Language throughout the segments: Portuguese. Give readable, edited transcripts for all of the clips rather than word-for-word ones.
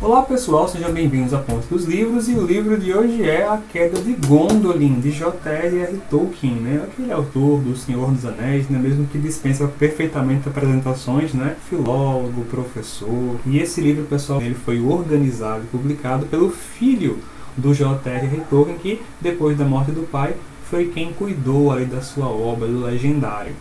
Olá pessoal, sejam bem-vindos a Ponte dos Livros, e o livro de hoje é A Queda de Gondolin, de J.R.R. Tolkien, né? Aquele autor do Senhor dos Anéis, né? Mesmo que dispensa perfeitamente apresentações, né? Filólogo, professor. E esse livro, pessoal, ele foi organizado e publicado pelo filho do J.R.R. Tolkien, que depois da morte do pai foi quem cuidou ali da sua obra, do Legendário.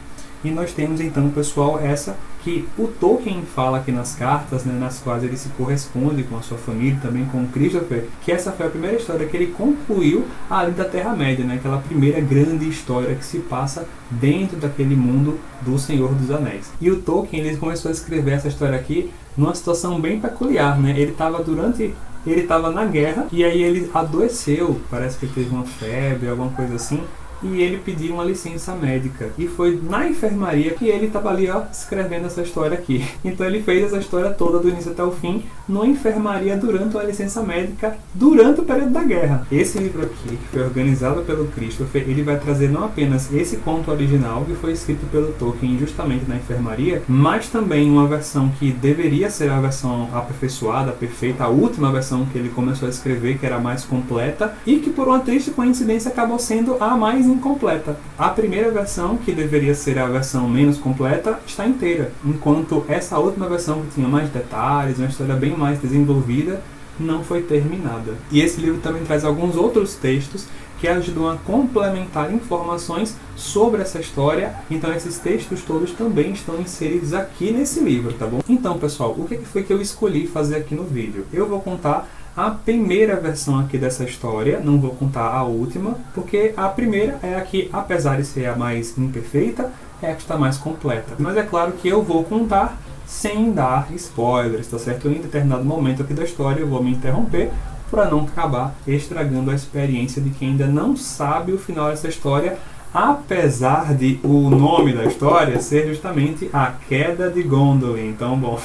E nós temos então, pessoal, essa que o Tolkien fala aqui nas cartas, né, nas quais ele se corresponde com a sua família, também com o Christopher, que essa foi a primeira história que ele concluiu ali da Terra-média, né, aquela primeira grande história que se passa dentro daquele mundo do Senhor dos Anéis. E o Tolkien, ele começou a escrever essa história aqui numa situação bem peculiar, né? Ele estava na guerra e aí ele adoeceu, parece que ele teve uma febre, alguma coisa assim, e ele pediu uma licença médica. E foi na enfermaria que ele estava ali, ó, escrevendo essa história aqui. Então ele fez essa história toda do início até o fim, numa enfermaria durante uma licença médica, durante o período da guerra. Esse livro aqui, que foi organizado pelo Christopher, ele vai trazer não apenas esse conto original, que foi escrito pelo Tolkien justamente na enfermaria, mas também uma versão que deveria ser a versão aperfeiçoada, perfeita, a última versão que ele começou a escrever, que era a mais completa, e que por uma triste coincidência acabou sendo a mais incompleta. A primeira versão, que deveria ser a versão menos completa, está inteira, enquanto essa última versão, que tinha mais detalhes, uma história bem mais desenvolvida, não foi terminada. E esse livro também traz alguns outros textos que ajudam a complementar informações sobre essa história. Então esses textos todos também estão inseridos aqui nesse livro, tá bom? Então, pessoal, o que foi que eu escolhi fazer aqui no vídeo? Eu vou contar a primeira versão aqui dessa história, não vou contar a última, porque a primeira é a que, apesar de ser a mais imperfeita, é a que está mais completa. Mas é claro que eu vou contar sem dar spoilers, tá certo? Em determinado momento aqui da história eu vou me interromper para não acabar estragando a experiência de quem ainda não sabe o final dessa história, apesar de o nome da história ser justamente A Queda de Gondolin. Então, bom,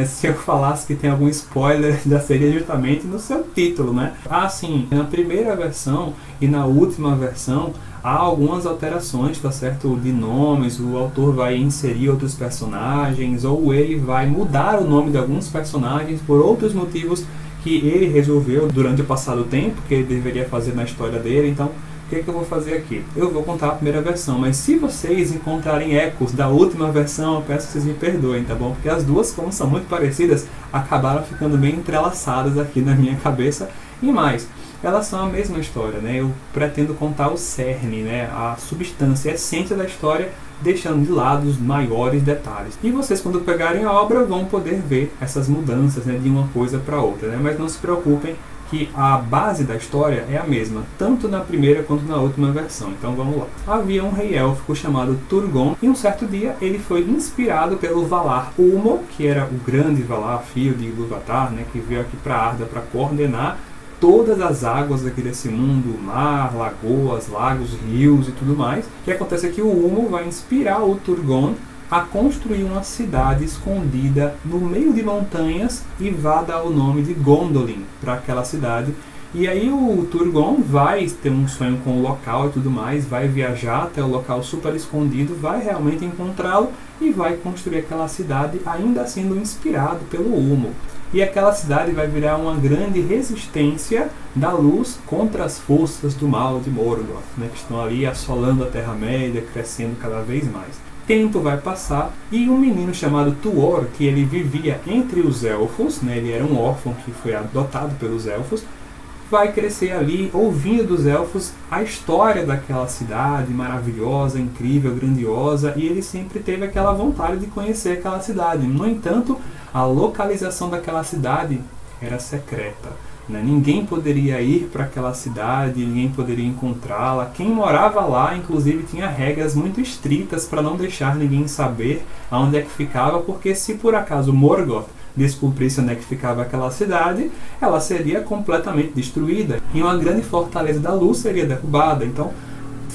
se eu falasse que tem algum spoiler, já seria justamente no seu título, né? Sim, na primeira versão e na última versão há algumas alterações, tá certo? De nomes, o autor vai inserir outros personagens, ou ele vai mudar o nome de alguns personagens por outros motivos que ele resolveu durante o passado tempo, que ele deveria fazer na história dele. Então, o que eu vou fazer aqui? Eu vou contar a primeira versão, mas se vocês encontrarem ecos da última versão, eu peço que vocês me perdoem, tá bom? Porque as duas, como são muito parecidas, acabaram ficando bem entrelaçadas aqui na minha cabeça. E mais, elas são a mesma história, né? Eu pretendo contar o cerne, né? A substância, a essência da história, deixando de lado os maiores detalhes. E vocês, quando pegarem a obra, vão poder ver essas mudanças, né, de uma coisa para outra, né? Mas não se preocupem, que a base da história é a mesma, tanto na primeira quanto na última versão. Então vamos lá. Havia um rei élfico chamado Turgon, e um certo dia ele foi inspirado pelo Valar Ulmo, que era o grande Valar, filho de Ilúvatar, né, que veio aqui para Arda para coordenar todas as águas aqui desse mundo, mar, lagoas, lagos, rios e tudo mais. O que acontece é que o Ulmo vai inspirar o Turgon a construir uma cidade escondida no meio de montanhas e vai dar o nome de Gondolin para aquela cidade. E aí o Turgon vai ter um sonho com o local e tudo mais, vai viajar até o local super escondido, vai realmente encontrá-lo e vai construir aquela cidade, ainda sendo inspirado pelo Ulmo. E aquela cidade vai virar uma grande resistência da luz contra as forças do mal de Morgoth, né, que estão ali assolando a Terra-média, crescendo cada vez mais. Tempo vai passar e um menino chamado Tuor, que ele vivia entre os elfos, né, ele era um órfão que foi adotado pelos elfos, vai crescer ali ouvindo dos elfos a história daquela cidade maravilhosa, incrível, grandiosa, e ele sempre teve aquela vontade de conhecer aquela cidade. No entanto, a localização daquela cidade era secreta, né? Ninguém poderia ir para aquela cidade, ninguém poderia encontrá-la. Quem morava lá, inclusive, tinha regras muito estritas para não deixar ninguém saber aonde é que ficava, porque se por acaso Morgoth descobrisse onde é que ficava aquela cidade, ela seria completamente destruída e uma grande fortaleza da luz seria derrubada. Então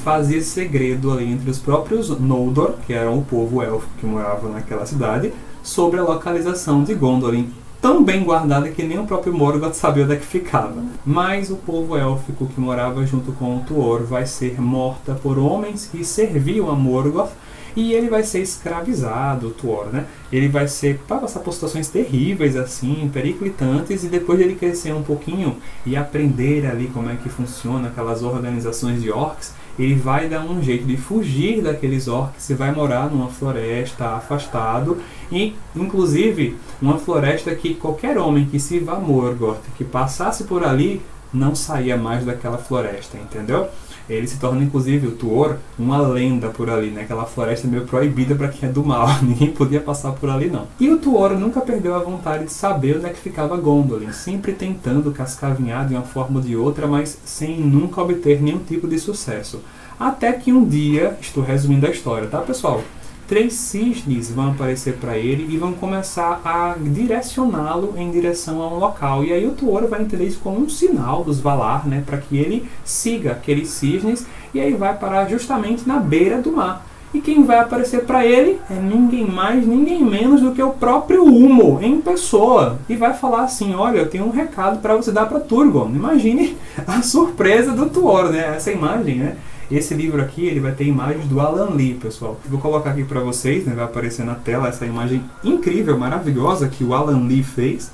fazia esse segredo ali entre os próprios Noldor, que eram o povo élfico que morava naquela cidade, sobre a localização de Gondolin, tão bem guardada que nem o próprio Morgoth sabia onde é que ficava. Mas o povo élfico que morava junto com o Tuor vai ser morta por homens que serviam a Morgoth, E ele vai ser escravizado, o Tuor, né? Ele vai passar por situações terríveis, assim, periclitantes, e depois de ele crescer um pouquinho e aprender ali como é que funciona aquelas organizações de orcs, ele vai dar um jeito de fugir daqueles orcs e vai morar numa floresta afastado, e inclusive uma floresta que qualquer homem que se vá a Morgoth, que passasse por ali, não saía mais daquela floresta, entendeu? Ele se torna, inclusive, o Tuor, uma lenda por ali, né? Aquela floresta meio proibida para quem é do mal. Ninguém podia passar por ali, não. E o Tuor nunca perdeu a vontade de saber onde é que ficava Gondolin, sempre tentando cascavinhar de uma forma ou de outra, mas sem nunca obter nenhum tipo de sucesso. Até que um dia, estou resumindo a história, tá, pessoal? 3 cisnes vão aparecer para ele e vão começar a direcioná-lo em direção a um local. E aí o Tuor vai entender isso como um sinal dos Valar, né, para que ele siga aqueles cisnes, e aí vai parar justamente na beira do mar. E quem vai aparecer para ele é ninguém mais, ninguém menos do que o próprio Ulmo, em pessoa. E vai falar assim: olha, eu tenho um recado para você dar para Turgon. Imagine a surpresa do Tuor, né? Essa imagem, né? Esse livro aqui, ele vai ter imagens do Alan Lee, pessoal. Vou colocar aqui para vocês, né? Vai aparecer na tela essa imagem incrível, maravilhosa que o Alan Lee fez.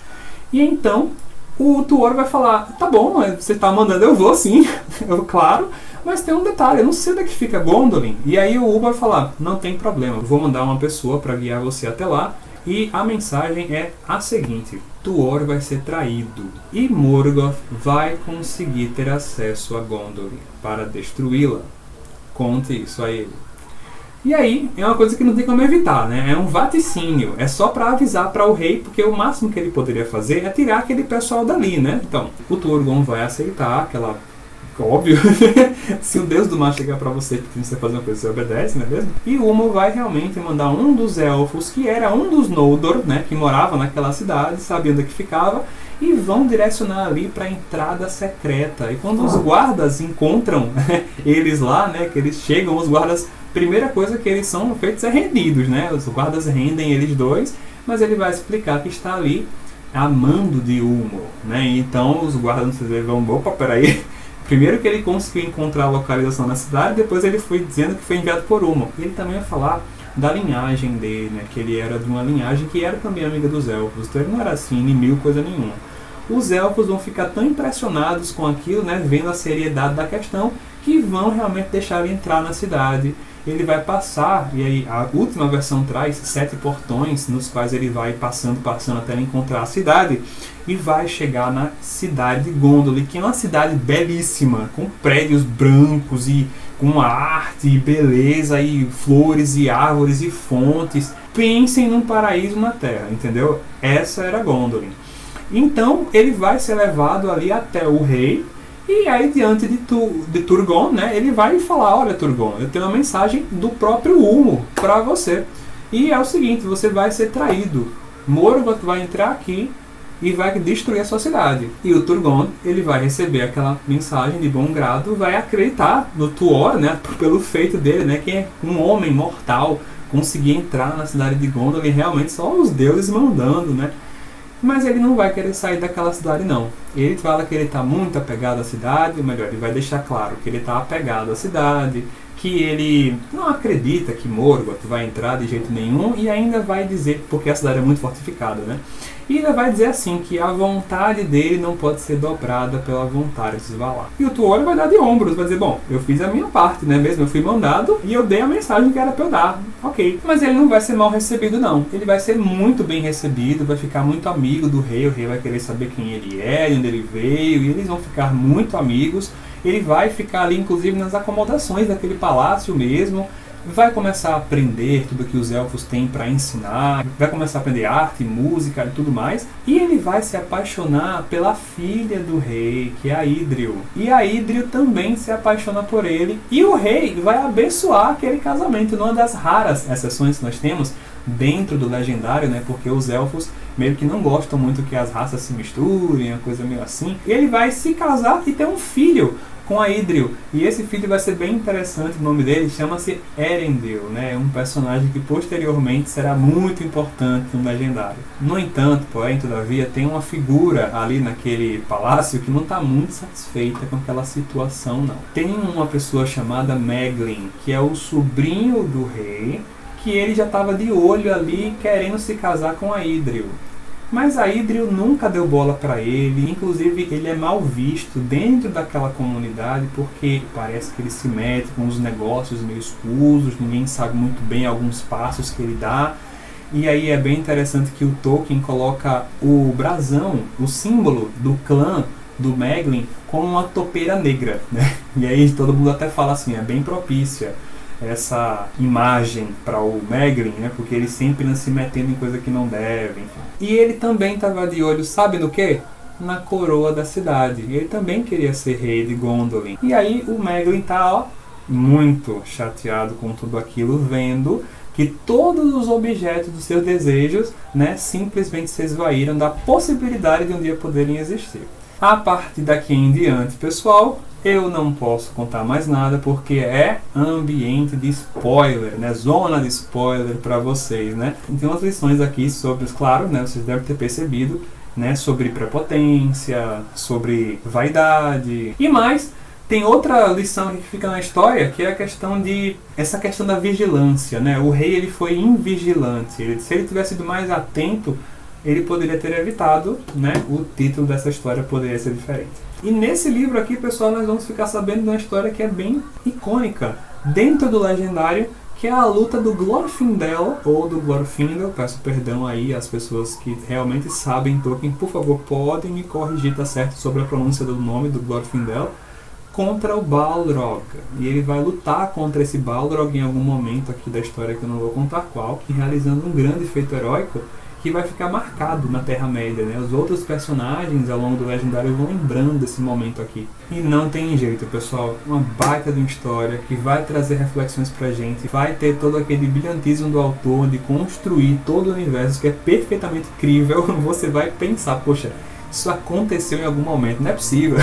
E então, o Tuor vai falar: tá bom, você tá mandando, eu vou sim, claro. Mas tem um detalhe, eu não sei onde é que fica Gondolin. E aí o Ulmo vai falar: não tem problema, vou mandar uma pessoa para guiar você até lá. E a mensagem é a seguinte: Tuor vai ser traído e Morgoth vai conseguir ter acesso a Gondolin para destruí-la. Conte isso a ele. E aí, é uma coisa que não tem como evitar, né? É um vaticínio, é só para avisar para o rei, porque o máximo que ele poderia fazer é tirar aquele pessoal dali, né? Então, o Turgon vai aceitar aquela... Óbvio, se o Deus do Mar chegar pra você pedindo você fazer uma coisa, você obedece, não é mesmo? E Ulmo vai realmente mandar um dos elfos, que era um dos Noldor, né, que morava naquela cidade, sabia onde é que ficava, e vão direcionar ali para a entrada secreta. E quando os guardas encontram eles lá, né, que eles chegam, os guardas, primeira coisa que eles são feitos é rendidos, né? Os guardas rendem eles dois, mas ele vai explicar que está ali amando de Ulmo, né? Então os guardas vão, opa, peraí. Primeiro que ele conseguiu encontrar a localização na cidade, depois ele foi dizendo que foi enviado por Ulmo. E ele também vai falar da linhagem dele, né? Que ele era de uma linhagem que era também amiga dos elfos. Então ele não era assim, inimigo, coisa nenhuma. Os elfos vão ficar tão impressionados com aquilo, né? Vendo a seriedade da questão, que vão realmente deixar ele entrar na cidade. Ele vai passar, e aí a última versão traz 7 portões, nos quais ele vai passando até ele encontrar a cidade, e vai chegar na cidade de Gondolin, que é uma cidade belíssima, com prédios brancos e com arte e beleza e flores e árvores e fontes. Pensem num paraíso na Terra, entendeu? Essa era Gondolin. Então ele vai ser levado ali até o rei. E aí, diante de Turgon, né, ele vai falar: olha, Turgon, eu tenho uma mensagem do próprio Ulmo para você. E é o seguinte: você vai ser traído. Morgoth vai entrar aqui e vai destruir a sua cidade. E o Turgon, ele vai receber aquela mensagem de bom grado, vai acreditar no Tuor, né, pelo feito dele, né, que é um homem mortal, conseguir entrar na cidade de Gondolin, realmente só os deuses mandando, né. Mas ele não vai querer sair daquela cidade, não. Ele fala que ele está muito apegado à cidade, ou melhor, ele vai deixar claro que ele está apegado à cidade, que ele não acredita que Morgoth vai entrar de jeito nenhum, e ainda vai dizer, porque a cidade é muito fortificada, né? E ainda vai dizer assim, que a vontade dele não pode ser dobrada pela vontade dos Valar. E o Tuor vai dar de ombros, vai dizer: bom, eu fiz a minha parte, né mesmo? Eu fui mandado e eu dei a mensagem que era pra eu dar. Ok. Mas ele não vai ser mal recebido, não. Ele vai ser muito bem recebido, vai ficar muito amigo do rei. O rei vai querer saber quem ele é, de onde ele veio, e eles vão ficar muito amigos. Ele vai ficar ali, inclusive, nas acomodações daquele palácio mesmo. Vai começar a aprender tudo que os elfos têm para ensinar, vai começar a aprender arte, música e tudo mais, e ele vai se apaixonar pela filha do rei, que é a Idril. E a Idril também se apaixona por ele, e o rei vai abençoar aquele casamento, numa das raras exceções que nós temos dentro do legendário, né? Porque os elfos meio que não gostam muito que as raças se misturem, a coisa meio assim. Ele vai se casar e ter um filho com a Idril. E esse filho vai ser bem interessante, o nome dele chama-se Erendil, né? É um personagem que posteriormente será muito importante no Legendário. No entanto, porém, todavia, tem uma figura ali naquele palácio que não está muito satisfeita com aquela situação, não. Tem uma pessoa chamada Meglin, que é o sobrinho do rei, que ele já estava de olho ali querendo se casar com a Idril. Mas a Idril nunca deu bola para ele, inclusive ele é mal visto dentro daquela comunidade porque parece que ele se mete com os negócios meio escusos, ninguém sabe muito bem alguns passos que ele dá. E aí é bem interessante que o Tolkien coloca o brasão, o símbolo do clã do Meglin, como uma topeira negra, né? E aí todo mundo até fala assim, é bem propícia essa imagem para o Meglin, né? Porque ele sempre anda se metendo em coisa que não deve, enfim. E ele também estava de olho, sabe no quê? Na coroa da cidade. Ele também queria ser rei de Gondolin. E aí o Meglin tá, ó, muito chateado com tudo aquilo, vendo que todos os objetos dos seus desejos, né, simplesmente se esvaíram da possibilidade de um dia poderem existir. A partir daqui em diante, pessoal, eu não posso contar mais nada porque é ambiente de spoiler, né? Zona de spoiler para vocês, né? Tem umas lições aqui sobre, claro, né? Vocês devem ter percebido, né? Sobre prepotência, sobre vaidade e mais. Tem outra lição que fica na história, que é a questão essa questão da vigilância, né? O rei ele foi invigilante. Se ele tivesse sido mais atento, ele poderia ter evitado, né? O título dessa história poderia ser diferente. E nesse livro aqui, pessoal, nós vamos ficar sabendo de uma história que é bem icônica dentro do Legendário, que é a luta do Glorfindel, ou do Glorfindel, peço perdão aí às pessoas que realmente sabem Tolkien, por favor, podem me corrigir, tá certo, sobre a pronúncia do nome do Glorfindel, contra o Balrog. E ele vai lutar contra esse Balrog em algum momento aqui da história, que eu não vou contar qual, e realizando um grande feito heróico, que vai ficar marcado na Terra-média, né? Os outros personagens ao longo do Legendário vão lembrando desse momento aqui. E não tem jeito, pessoal. Uma baita de uma história que vai trazer reflexões pra gente, vai ter todo aquele brilhantismo do autor de construir todo o universo que é perfeitamente incrível. Você vai pensar, poxa, isso aconteceu em algum momento, não é possível.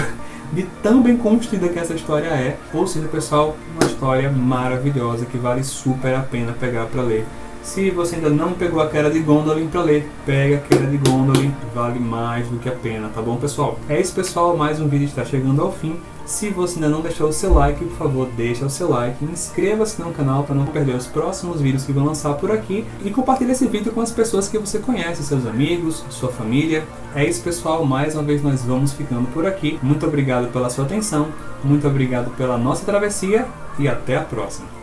De tão bem construída que essa história é. Ou seja, pessoal, uma história maravilhosa que vale super a pena pegar pra ler. Se você ainda não pegou a Queda de Gondolin para ler, pega a Queda de Gondolin, vale mais do que a pena, tá bom, pessoal? É isso, pessoal, mais um vídeo está chegando ao fim. Se você ainda não deixou o seu like, por favor, deixa o seu like, inscreva-se no canal para não perder os próximos vídeos que vão lançar por aqui e compartilhe esse vídeo com as pessoas que você conhece, seus amigos, sua família. É isso, pessoal, mais uma vez nós vamos ficando por aqui. Muito obrigado pela sua atenção, muito obrigado pela nossa travessia e até a próxima.